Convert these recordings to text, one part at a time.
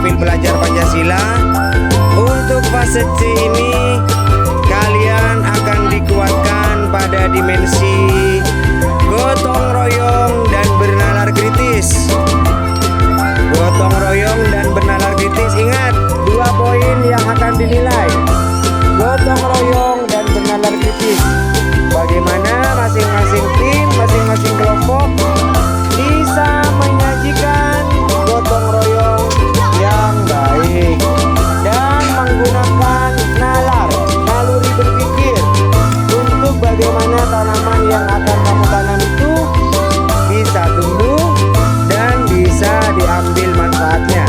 profil belajar Pancasila. Untuk fase C ini kalian akan dikuatkan pada dimensi gotong royong dan bernalar kritis. Gotong royong dan bernalar kritis. Ingat, 2 poin yang akan dinilai: gotong royong dan bernalar kritis. Bagaimana masing-masing tim, masing-masing kelompok bisa menyajikan gotong royong yang baik dan menggunakan naluri berpikir untuk bagaimana tanaman yang akan kamu tanam itu bisa tumbuh dan bisa diambil manfaatnya.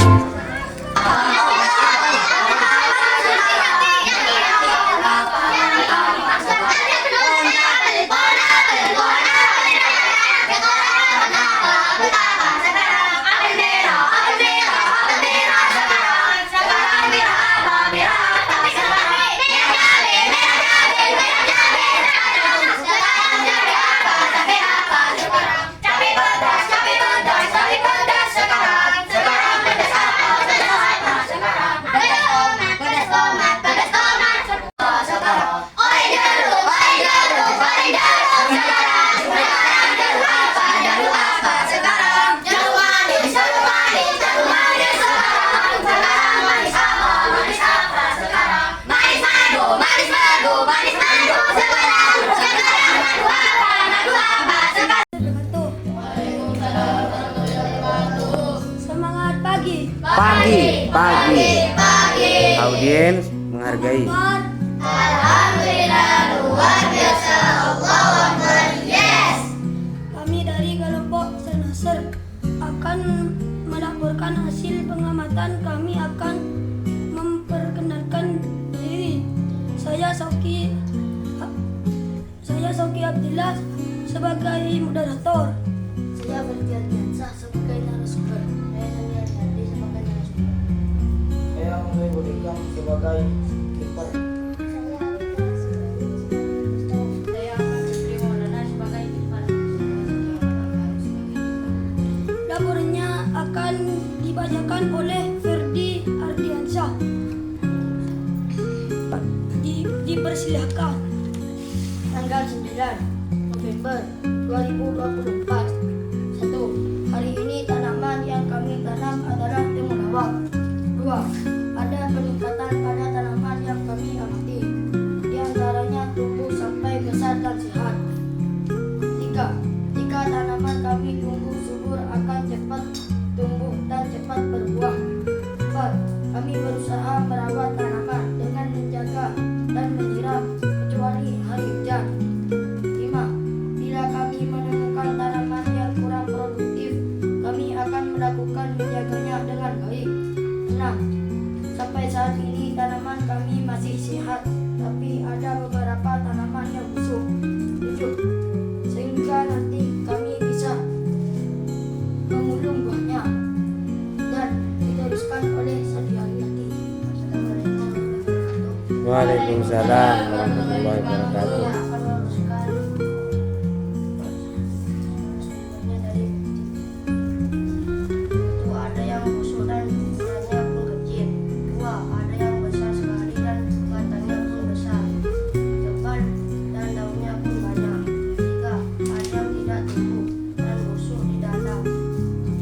Pagi. Audiens menghargai. Alhamdulillah, luar biasa. Allahu Akbar. Yes. Kami dari kelompok Senasar akan melaporkan hasil pengamatan. Kami akan memperkenalkan diri. Saya Sauki Abdillah sebagai moderator. Saya Berdian Diansah sebagai narasumber. Saya Daniel Hadi sebagai narasumber. Saya Mulai Bodikam sebagai kiper. Saya Fitri Maulana sebagai kiper. Laporannya akan dibacakan oleh Ferdi Ardiansyah. Dipersilakan. Tanggal 9 November 2024. 1. Hari ini tanaman yang kami tanam adalah temulawak. 2. Ada peningkatan pada tanaman yang kami amati. Di antaranya tumbuh sampai besar dan sehat. 3. Jika tanaman kami tumbuh subur akan cepat tumbuh dan cepat berbuah. 4. Kami berusaha merawat tanaman dengan menjaga dan menyiram kecuali hari hujan. 5. Bila kami menemukan tanaman yang kurang produktif, kami akan melakukan menjaganya dengan baik. 6. Sampai saat ini tanaman kami masih sehat, tapi ada beberapa tanaman yang busuk. 7. Sehingga nanti kami bisa mengulung buahnya dan diteruskan oleh Sandiaga. Assalamualaikum warahmatullahi wabarakatuh. Waalaikumsalam warahmatullahi wabarakatuh. Saya akan meneruskan sumbernya dari itu. Ada yang busuk dan ukurannya pun kecil. 2. Ada yang besar sekali dan batangnya pun besar, tebal dan daunnya pun banyak. 3. Ada yang tidak tumbuh dan busuk di dalam.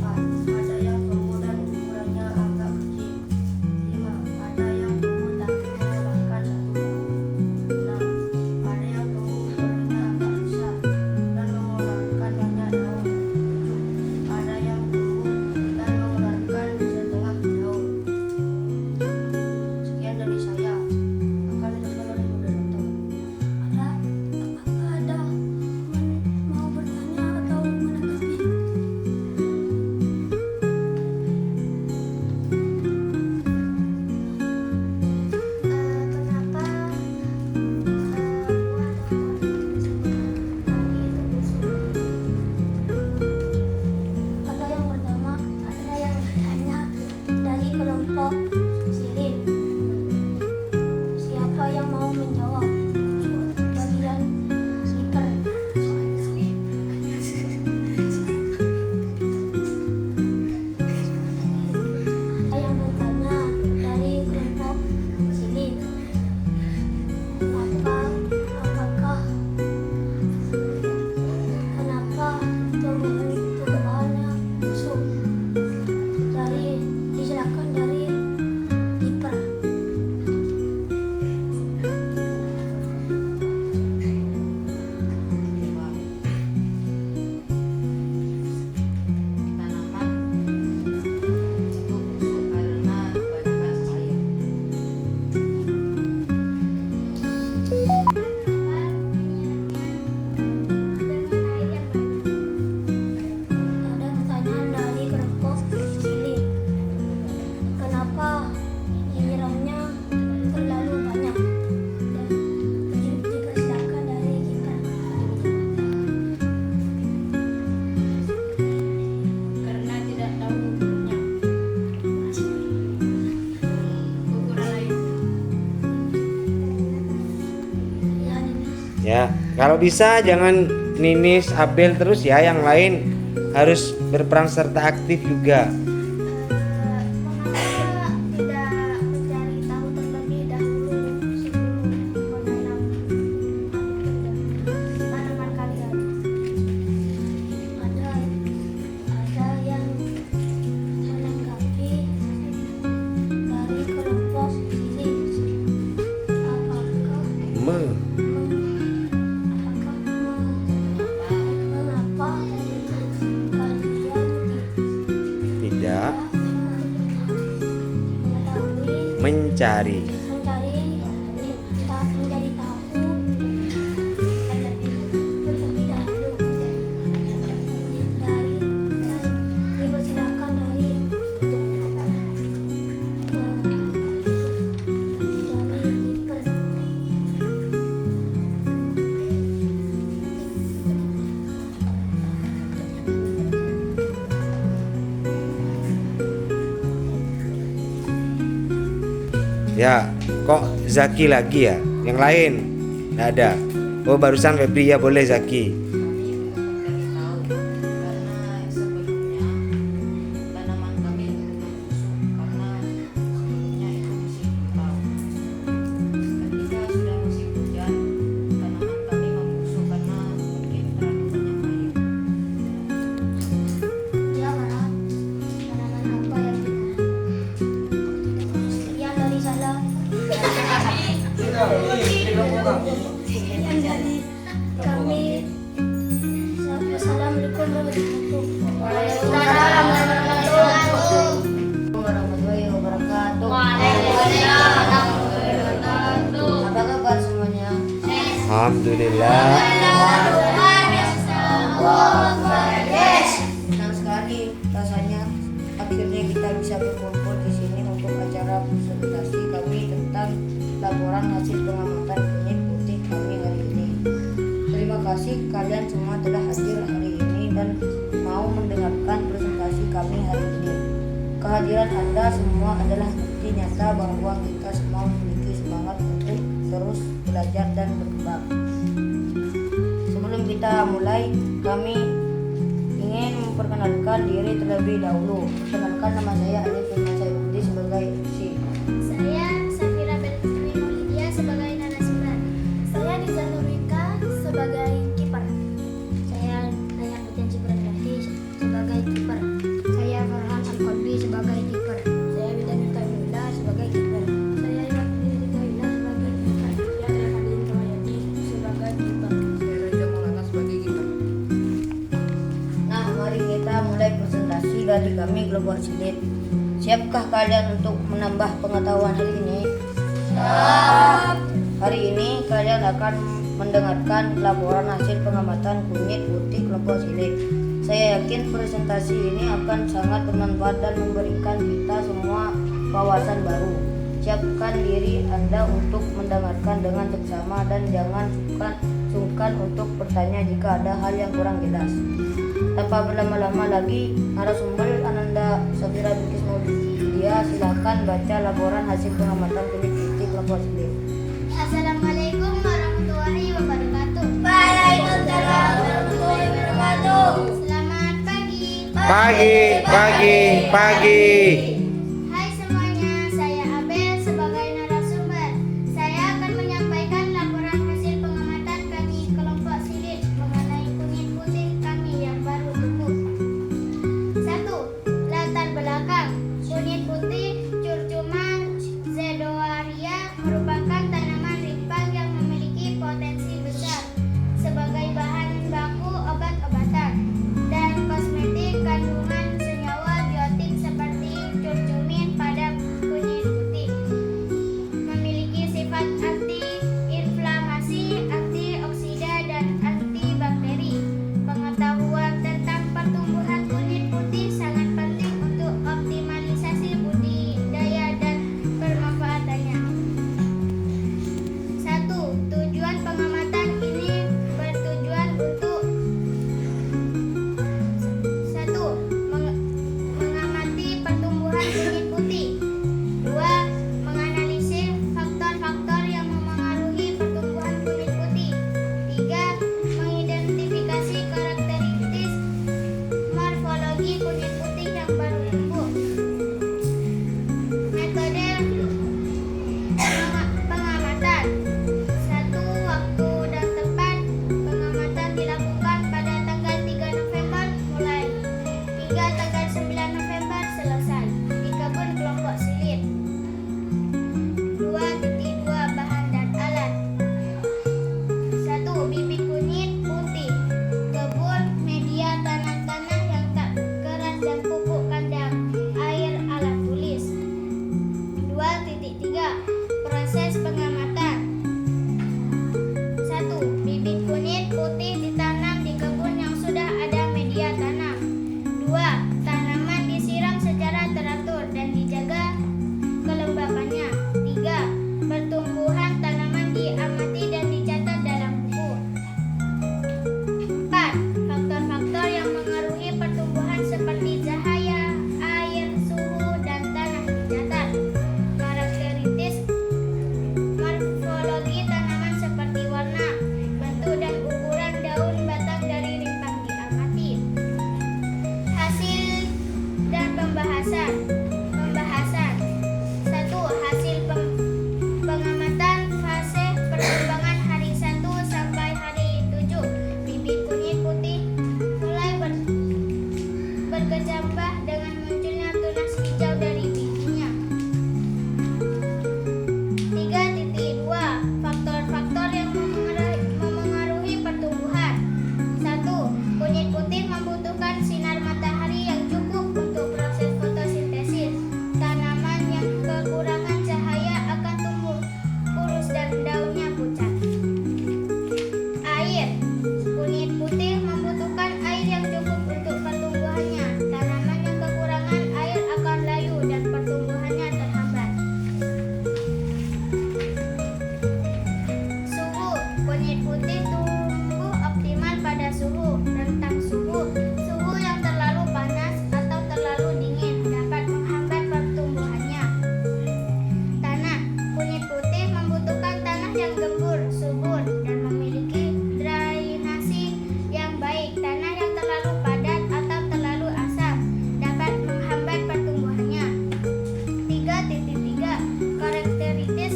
4. Ada yang tumbuh dan ukurannya agak kecil. 5. Ada yang tumbuh tapi mengeluarkan satu buah. 6. Ada yang tumbuh Kalau bisa jangan Ninis, Abel terus ya, yang lain harus berperan serta aktif juga. Mengapa tidak mencari tahu terlebih dahulu sebelum menanam tanaman kalian? Ada yang menanggapi dari kelompok ini. Apakah mengapa kalian Tidak mengetahui mencari. mencari tahu terlebih dahulu dari dipersilakan dari Ya, kok Zaki lagi ya? Yang lain nggak ada. Oh, barusan Febri, ya boleh Zaki. Kami mencari tahu karena sebelumnya tanaman kami busuk karena sebelumnya itu musim tahu. Ketika sudah musim hujan, tanaman kami membusuk karena mungkin terlalu banyak air. Ya, Farhan. Tanaman apa yang sekian dari saya. sekian dari kami. Assalamualaikum Warahmatullahi wabarakatuh. Apa kabar semuanya? Alhamdulillah. Senang sekali rasanya akhirnya kita bisa berkumpul di sini untuk acara presentasi kami tentang laporan hasil pengamatan kunyit putih kami hari ini. Terima kasih kalian semua telah hadir hari ini dan mau mendengarkan presentasi kami hari ini. Kehadiran Anda semua adalah bukti nyata bahwa kita semua memiliki semangat untuk terus belajar dan berkembang. Sebelum kita mulai, kami ingin memperkenalkan diri terlebih dahulu. Perkenalkan, nama saya Alif Firman Saibudi sebagai MC. Saya Safira Bertwi Maulidia sebagai narasumber. Saya Diza Nurika sebagai kiper. Saya Naya Potensi Berarti sebagai kiper. Saya Farhan Al-Qalbi sebagai kiper. Saya Bidani Taimula sebagai kiper. Saya Yakni Taimula sebagai kiper. Saya Hadin Kamayadi sebagai kiper. Nah, mari kita mulai presentasi dari kami Global Silit. Siapkah kalian untuk menambah pengetahuan hari ini? Siap. Hari ini kalian akan mendengarkan laporan hasil pengamatan kunyit putih kelompok silit. Saya yakin presentasi ini akan sangat bermanfaat dan memberikan kita semua wawasan baru. Siapkan diri Anda untuk mendengarkan dengan seksama dan jangan sungkan untuk bertanya jika ada hal yang kurang jelas. Tanpa berlama-lama lagi, narasumber Ananda Safira Bilkis Maulidia, silakan baca laporan hasil pengamatan kunyit putih kelompok silit. Assalamualaikum warahmatullahi wabarakatuh. Waalaikumsalam warahmatullahi wabarakatuh. Selamat pagi. Pagi. Hai semuanya, saya Abel sebagai narasumber. Saya akan menyampaikan laporan hasil pengamatan kami kelompok silit mengenai kunyit putih kami yang baru tumbuh. 1. Latar belakang. Kunyit putih Curcuma zedoaria merupakan tanaman rimpang yang memiliki potensi besar sebagai bahan baku obat-obatan dan kosmetik kandungan senyawa biotik seperti 3 tanggal 9 November selesai di kebun kelompok silit. 2.2 bahan dan alat. 1. Bibit kunyit putih, kebun, media tanah-tanah yang tak keras dan pupuk kandang, air, alat tulis. 2.3 Proses pengamatan. 1. Bibit kunyit putih ditanam di kebun yang sudah ada media tanam. 2. Tanaman disiram secara teratur dan dijaga kelembapannya. 3. Pertumbuhan tanaman diamati dan dicatat dalam buku. 4. Faktor-faktor yang mengaruhi pertumbuhan seperti cahaya, air, suhu, dan tanah dicatat. Karakteristik morfologi tanaman seperti warna, bentuk, dan ukuran daun batang dari rimpang diamati. Hasil dan pembahasan. 1. Hasil pengamatan fase perkembangan hari 1 sampai hari 7. Bibit kunyit putih mulai berkecambah dengan munculnya tunas hijau dari bijinya. 3.2 Faktor-faktor yang memengaruhi pertumbuhan. 1. Kunyit putih membutuhkan sinar matahari yang cukup untuk proses fotosintesis. Tanaman yang kekurangan cahaya akan tumbuh kurus dan daunnya pucat. Air. Kunyit putih membutuhkan air yang cukup untuk pertumbuhannya. Tanaman yang kekurangan air akan layu dan pertumbuhannya terhambat. Suhu. Kunyit putih tumbuh optimal pada suhu rentang suhu. Suhu yang terlalu panas atau terlalu dingin dapat menghambat pertumbuhannya. Tanah. Kunyit putih membutuhkan tanah yang gembur, subur, dan memiliki drainasi yang baik. Tanah yang terlalu padat atau terlalu asam dapat menghambat pertumbuhannya. 3.3 Karakteristik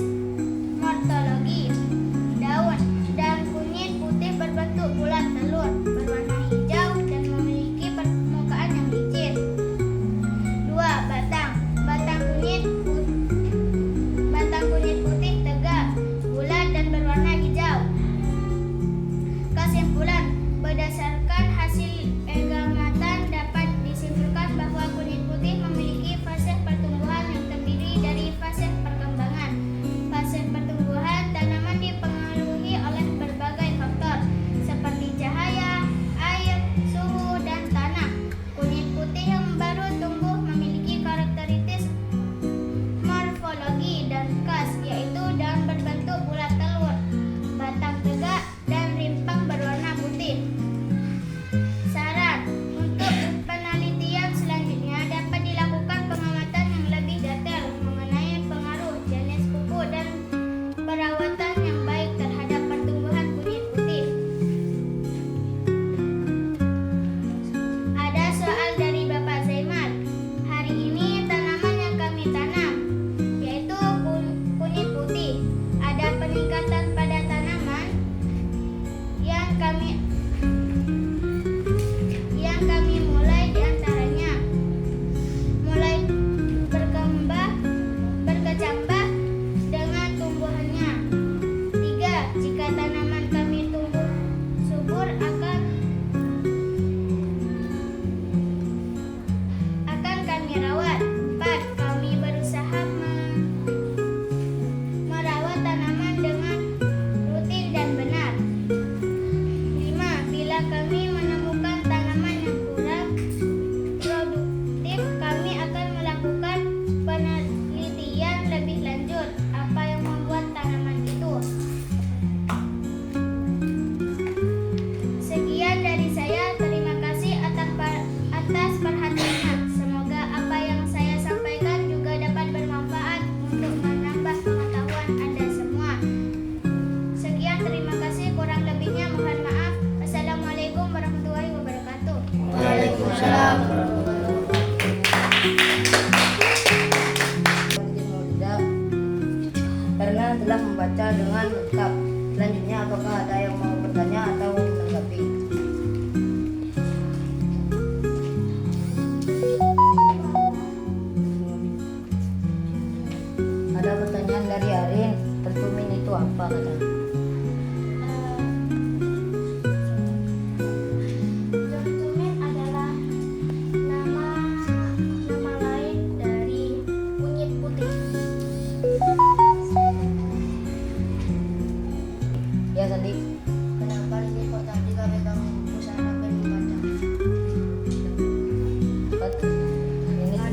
morfologi. Daun dan kunyit putih berbentuk bulat telur, berwarna hijau, dan memiliki permukaan yang licin. 2. Batang. Batang kunyit putih tegak, bulat, dan berwarna hijau. Kesimpulan. Berdasarkan hasil pengamatan dapat disimpulkan bahwa kunyit putih memiliki fase pertumbuhan yang terdiri dari fase perkembangan. Fase pertumbuhan tanaman dipengaruhi oleh berbagai faktor seperti cahaya, air, suhu, dan tanah. Kunyit putih yang baru tumbuh memiliki karakteristik morfologi dan khas, yaitu daun berbentuk bulat telur, batang tegak, dan rimpang berwarna putih. Saran. Untuk penelitian selanjutnya dapat dilakukan pengamatan yang lebih detail mengenai pengaruh jenis pupuk dan perawatan yang baik terhadap pertumbuhan kunyit putih. Ada soal dari Bapak Zaimal. Hari ini tanaman yang kami tanam yaitu kunyit putih. Ada peningkatan pada tanaman yang kami mulai diantaranya mulai berkecambah dengan tumbuhannya. 3. Jika tanaman kami tumbuh subur akan kami rawat. 4. Kami berusaha merawat tanaman dengan rutin dan benar. 5. Bila kami menemukan tanaman yang kurang produktif, kami akan melakukan penelitian lebih lanjut apa yang membuat tanaman itu. Sekian dari saya. Terima kasih atas perhatiannya. Semoga apa yang saya sampaikan juga dapat bermanfaat untuk menambah pengetahuan Anda semua. Sekian, terima kasih. Kurang lebihnya mohon maaf. Assalamualaikum warahmatullahi wabarakatuh. Waalaikumsalam. Karena telah membaca dengan lengkap. Selanjutnya, apakah ada yang mau bertanya atau menanggapi?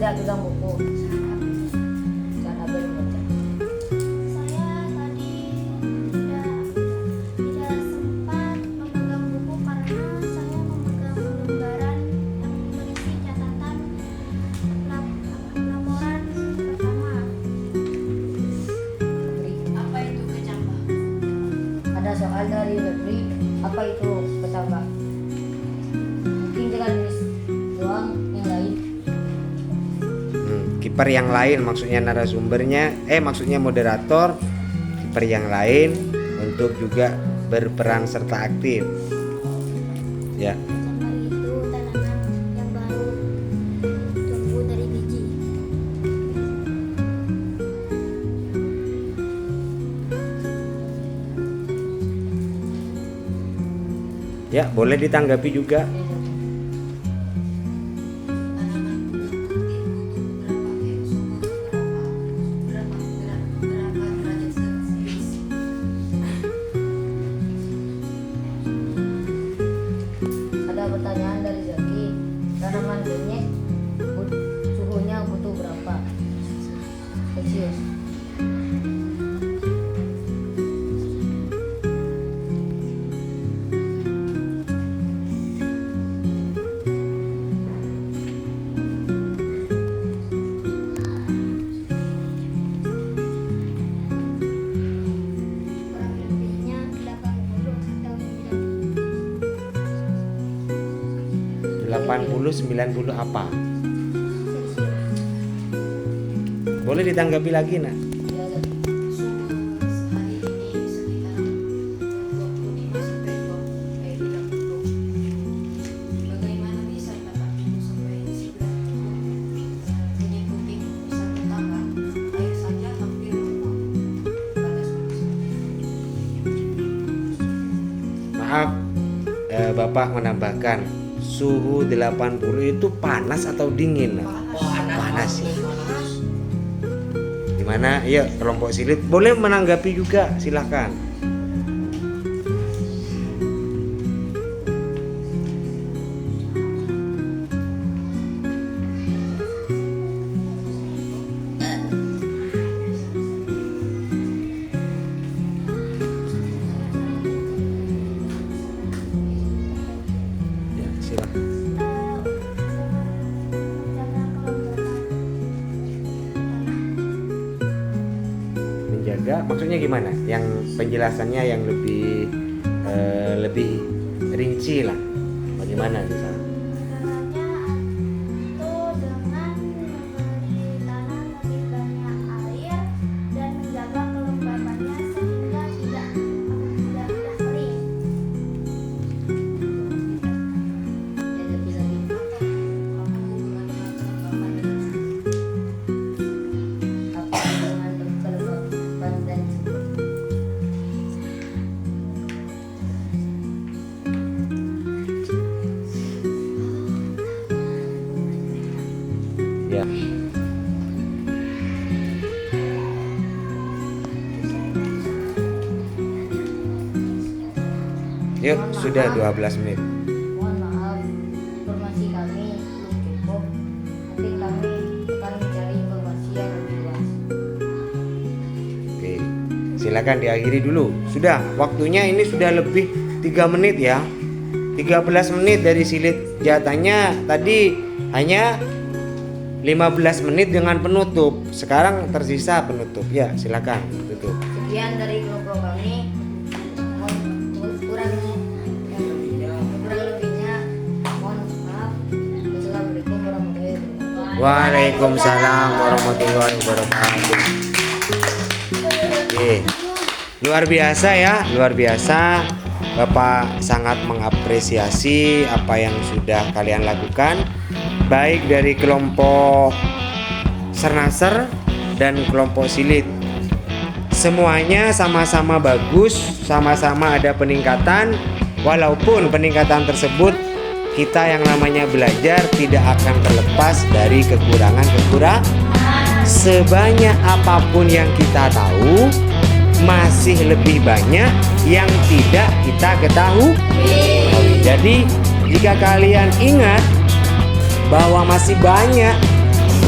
tidak pegang buku? Saat Abel membaca. Saya tadi tidak sempat memegang buku karena saya memegang lembaran yang berisi catatan laporan pertama. Apa itu kecambah? Ada soal dari Febri, apa itu kecambah? Mungkin tinggal tulis doang, yang lain. Kiper yang lain maksudnya narasumbernya, maksudnya moderator, kiper yang lain untuk juga berperan serta aktif. Ya. Kecambah itu tanaman yang baru tumbuh dari biji. Ya, boleh ditanggapi juga. Ada pertanyaan dari Zaki, tanaman benyek suhunya butuh berapa Celsius? Kurang lebihnya 80 atau 80 90 apa? Celsius. Boleh ditanggapi lagi, Nak? Ya, Zaki. Hari ini sekitar 25 sampai 30. Bagaimana bisa 80 sampai 90? Ini puting bisa bertambah. Air saja hampir normal. Batas Maaf, Bapak menambahkan suhu 80 itu panas atau dingin? Nak? Panas ya. Gimana? Iya, kelompok silit boleh menanggapi juga, silahkan. Ya, silahkan. Menjaga maksudnya gimana? Yang penjelasannya yang lebih rinci lah. Bagaimana misalnya? Caranya itu dengan memberi tanam lebih banyak air dan menjaga kelembabannya sehingga tidak mudah kering. Ya, Zaki lagi. Apa hubungan kelembaban dan suhu? Ya. Yuk, sudah 12 menit. Mohon maaf, informasi kami belum cukup. Nanti kami akan mencari informasi yang lebih luas. Oke, silakan diakhiri dulu. Sudah, waktunya ini sudah lebih 3 menit ya. 13 menit dari silit jawatannya tadi hanya 15 menit dengan penutup. Sekarang tersisa penutup. Ya, silakan tutup. Sekian dari kelompok kami. Mohon kurang lebihnya mohon maaf. Wassalamualaikum warahmatullahi wabarakatuh. Waalaikumsalam warahmatullahi wabarakatuh. Oke. Luar biasa ya, luar biasa. Bapak sangat mengapresiasi apa yang sudah kalian lakukan, baik dari kelompok Sernaser dan kelompok Silit. Semuanya sama-sama bagus, sama-sama ada peningkatan. Walaupun peningkatan tersebut kita yang namanya belajar tidak akan terlepas dari kekurangan-kekurangan. Sebanyak apapun yang kita tahu, masih lebih banyak yang tidak kita ketahui. Jadi jika kalian ingat bahwa masih banyak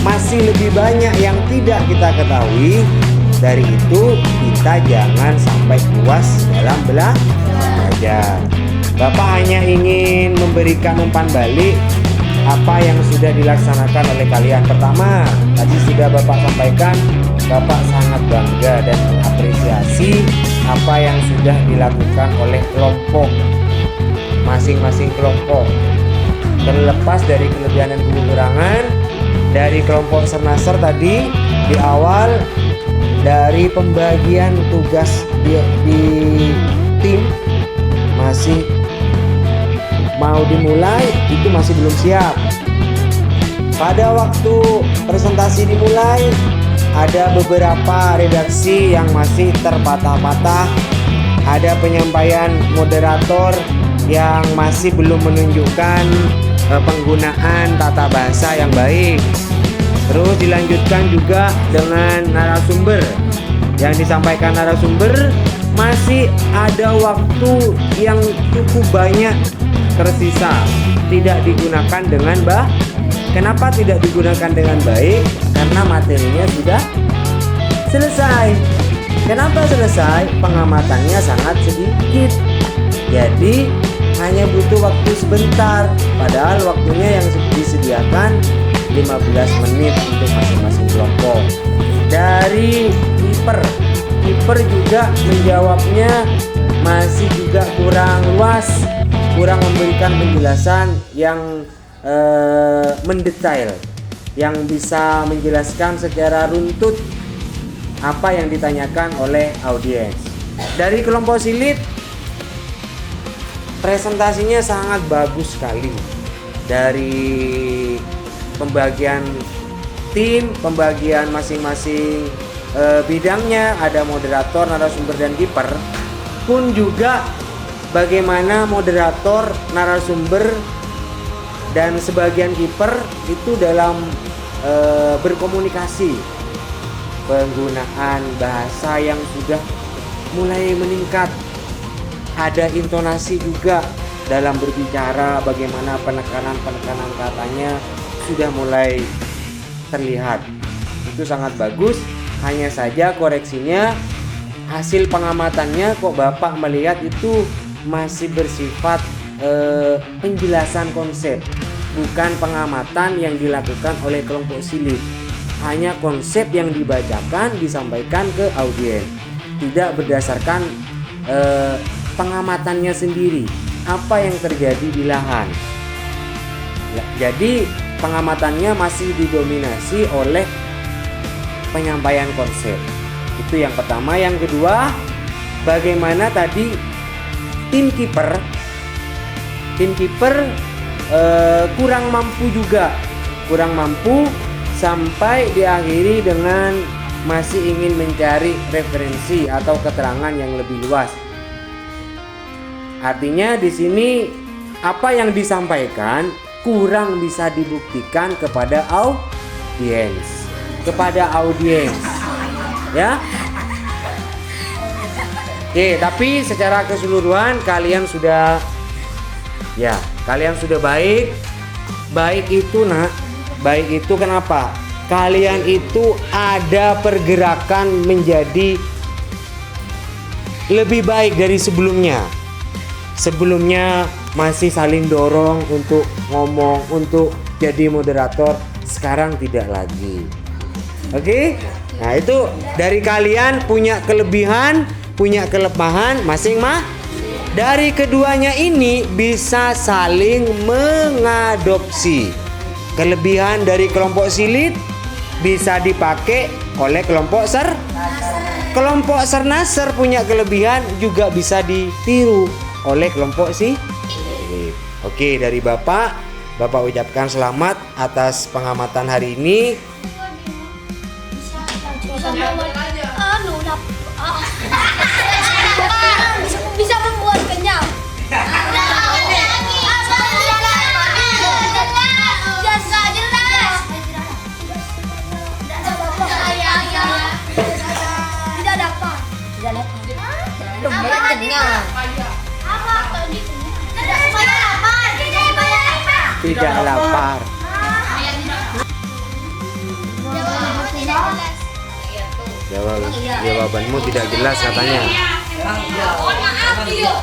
masih lebih banyak yang tidak kita ketahui. Dari itu kita jangan sampai puas dalam belajar. Bapak hanya ingin memberikan umpan balik apa yang sudah dilaksanakan oleh kalian. Pertama, tadi sudah Bapak sampaikan, Bapak sangat bangga dan mengapresiasi apa yang sudah dilakukan oleh kelompok, masing-masing kelompok. Terlepas dari kelebihan dan kekurangan, dari kelompok Sernaser tadi di awal, dari pembagian tugas di tim masih mau dimulai, itu masih belum siap. Pada waktu presentasi dimulai, ada beberapa redaksi yang masih terpatah-patah. Ada penyampaian moderator yang masih belum menunjukkan penggunaan tata bahasa yang baik. Terus dilanjutkan juga dengan narasumber. Yang disampaikan narasumber masih ada waktu yang cukup banyak tersisa, tidak digunakan dengan baik. Kenapa tidak digunakan dengan baik? Karena materinya sudah selesai. Kenapa selesai? Pengamatannya sangat sedikit. Jadi hanya butuh waktu sebentar. Padahal waktunya yang disediakan 15 menit untuk masing-masing kelompok. Dari kiper juga menjawabnya masih juga kurang luas, kurang memberikan penjelasan yang mendetail, yang bisa menjelaskan secara runtut apa yang ditanyakan oleh audiens. Dari kelompok Silit, presentasinya sangat bagus sekali. Dari pembagian tim, pembagian masing-masing bidangnya, ada moderator, narasumber, dan kiper. Pun juga bagaimana moderator, narasumber, dan sebagian kiper itu dalam berkomunikasi. Penggunaan bahasa yang sudah mulai meningkat. Ada intonasi juga dalam berbicara, bagaimana penekanan katanya sudah mulai terlihat. Itu sangat bagus. Hanya saja koreksinya, hasil pengamatannya kok Bapak melihat itu masih bersifat penjelasan konsep, bukan pengamatan yang dilakukan oleh kelompok Silit. Hanya konsep yang dibacakan disampaikan ke audiens, tidak berdasarkan pengamatannya sendiri, apa yang terjadi di lahan. Jadi pengamatannya masih didominasi oleh penyampaian konsep. Itu yang pertama. Yang kedua, bagaimana tadi tim kiper kurang mampu juga, sampai diakhiri dengan masih ingin mencari referensi atau keterangan yang lebih luas. Artinya di sini apa yang disampaikan kurang bisa dibuktikan kepada audiens, ya. Oke, tapi secara keseluruhan kalian sudah baik. Baik itu kenapa? Kalian itu ada pergerakan menjadi lebih baik dari sebelumnya. Sebelumnya masih saling dorong untuk ngomong, untuk jadi moderator. Sekarang tidak lagi. Oke? Nah, itu dari kalian punya kelebihan, punya kelemahan masing-masing. Dari keduanya ini bisa saling mengadopsi. Kelebihan dari kelompok Silit bisa dipakai oleh kelompok Kelompok Sernaser punya kelebihan juga bisa ditiru oleh kelompok Silit. Oke, dari Bapak ucapkan selamat atas pengamatan hari ini. Bisa membuat kenyang. Tidak dapat. Tidak lapar. jelas. Jawabanmu tidak jelas katanya. Iya.